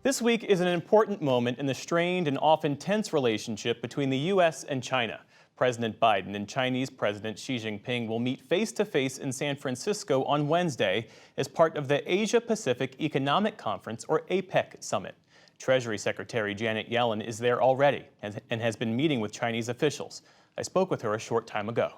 This week is an important moment in the strained and often tense relationship between the U.S. and China. President Biden and Chinese President Xi Jinping will meet face-to-face in San Francisco on Wednesday as part of the Asia-Pacific Economic Conference, or APEC, summit. Treasury Secretary Janet Yellen is there already and has been meeting with Chinese officials. I spoke with her a short time ago.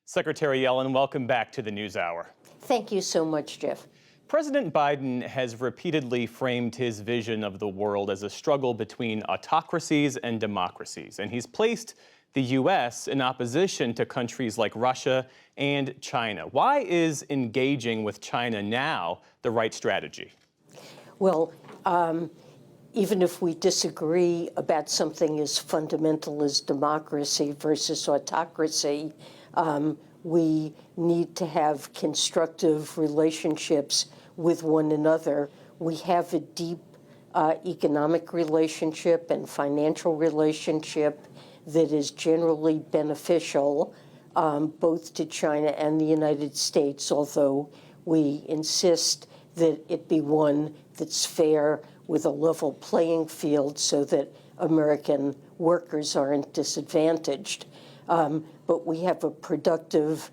Secretary Yellen, welcome back to the NewsHour. Thank you so much, Jeff. President Biden has repeatedly framed his vision of the world as a struggle between autocracies and democracies, and he's placed the U.S. in opposition to countries like Russia and China. Why is engaging with China now the right strategy? Well, even if we disagree about something as fundamental as democracy versus autocracy, we need to have constructive relationships with one another. We have a deep economic relationship and financial relationship that is generally beneficial both to China and the United States, although we insist that it be one that's fair with a level playing field so that American workers aren't disadvantaged. But we have a productive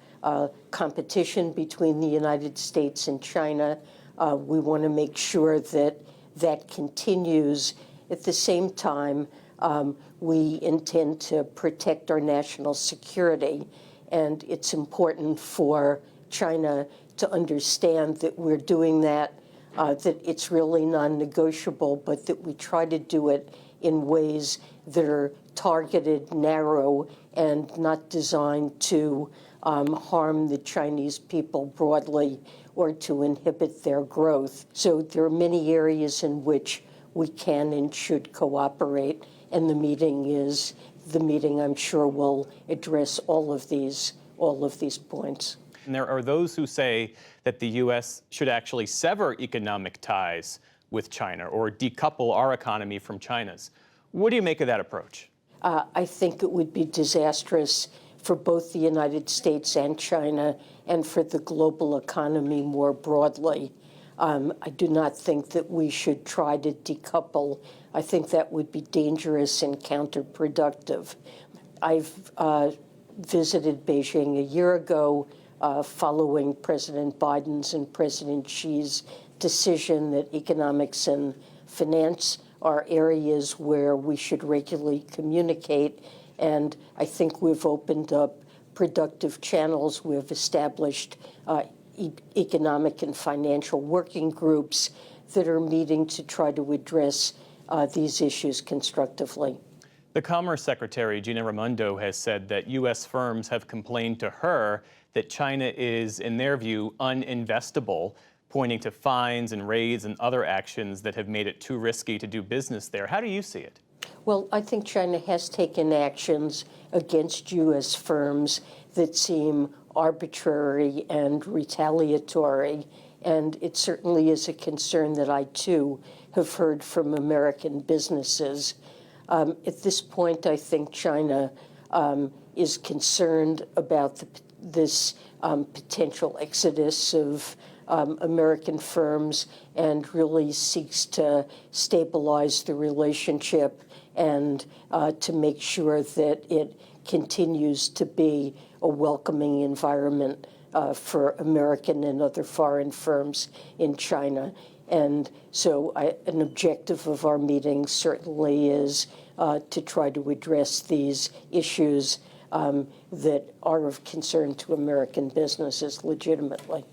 competition between the United States and China. We want to make sure that that continues. At the same time, we intend to protect our national security, and it's important for China to understand that we're doing that, that it's really non-negotiable, but that we try to do it in ways that are targeted, narrow, and not designed to harm the Chinese people broadly or to inhibit their growth. So there are many areas in which we can and should cooperate, and the meeting I'm sure will address all of these points. And there are those who say that the U.S. should actually sever economic ties with China or decouple our economy from China's. What do you make of that approach? I think it would be disastrous for both the United States and China and for the global economy more broadly. I do not think that we should try to decouple. I think that would be dangerous and counterproductive. I've visited Beijing a year ago following President Biden's and President Xi's decision that economics and finance are areas where we should regularly communicate, and I think we've opened up productive channels. We've established economic and financial working groups that are meeting to try to address these issues constructively. The Commerce Secretary, Gina Raimondo, has said that U.S. firms have complained to her that China is, in their view, uninvestable, pointing to fines and raids and other actions that have made it too risky to do business there. How do you see it? Well, I think China has taken actions against U.S. firms that seem arbitrary and retaliatory, and it certainly is a concern that I, too, have heard from American businesses. At this point, I think China is concerned about this potential exodus of American firms and really seeks to stabilize the relationship and to make sure that it continues to be a welcoming environment for American and other foreign firms in China. And so an objective of our meeting certainly is to try to address these issues that are of concern to American businesses legitimately.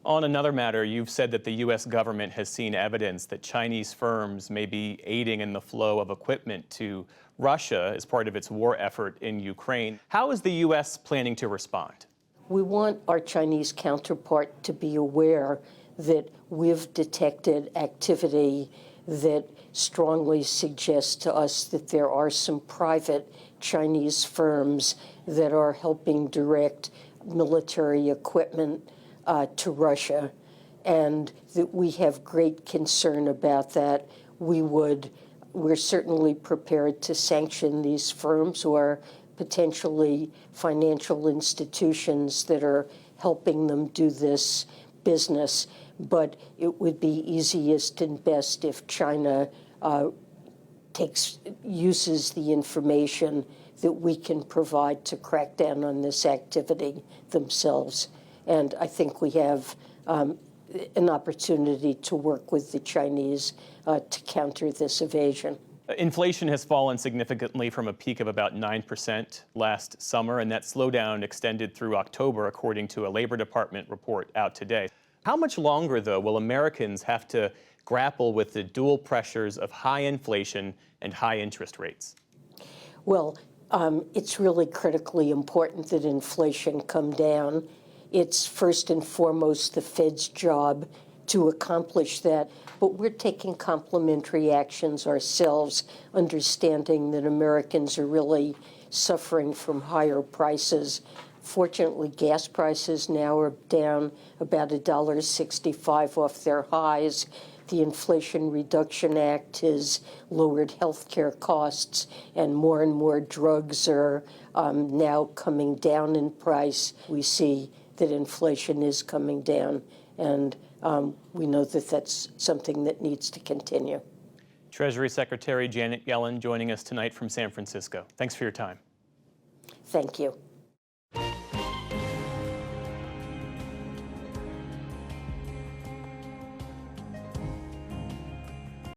On another matter, you've said that the U.S. government has seen evidence that Chinese firms may be aiding in the flow of equipment to Russia as part of its war effort in Ukraine. How is the U.S. planning to respond? We want our Chinese counterpart to be aware that we've detected activity that strongly suggests to us that there are some private Chinese firms that are helping direct military equipment to Russia, and that we have great concern about that. We're certainly prepared to sanction these firms or potentially financial institutions that are helping them do this business. but it would be easiest and best if China uses the information that we can provide to crack down on this activity themselves. And I think we have an opportunity to work with the Chinese to counter this evasion. Inflation has fallen significantly from a peak of about 9% last summer, and that slowdown extended through October, according to a Labor Department report out today. How much longer, though, will Americans have to grapple with the dual pressures of high inflation and high interest rates? Well, it's really critically important that inflation come down. It's first and foremost the Fed's job to accomplish that, but we're taking complementary actions ourselves, understanding that Americans are really suffering from higher prices. Fortunately, gas prices now are down about $1.65 off their highs. The Inflation Reduction Act has lowered health care costs, and more drugs are now coming down in price. We see that inflation is coming down, and we know that that's something that needs to continue. Treasury Secretary Janet Yellen joining us tonight from San Francisco. Thanks for your time. Thank you.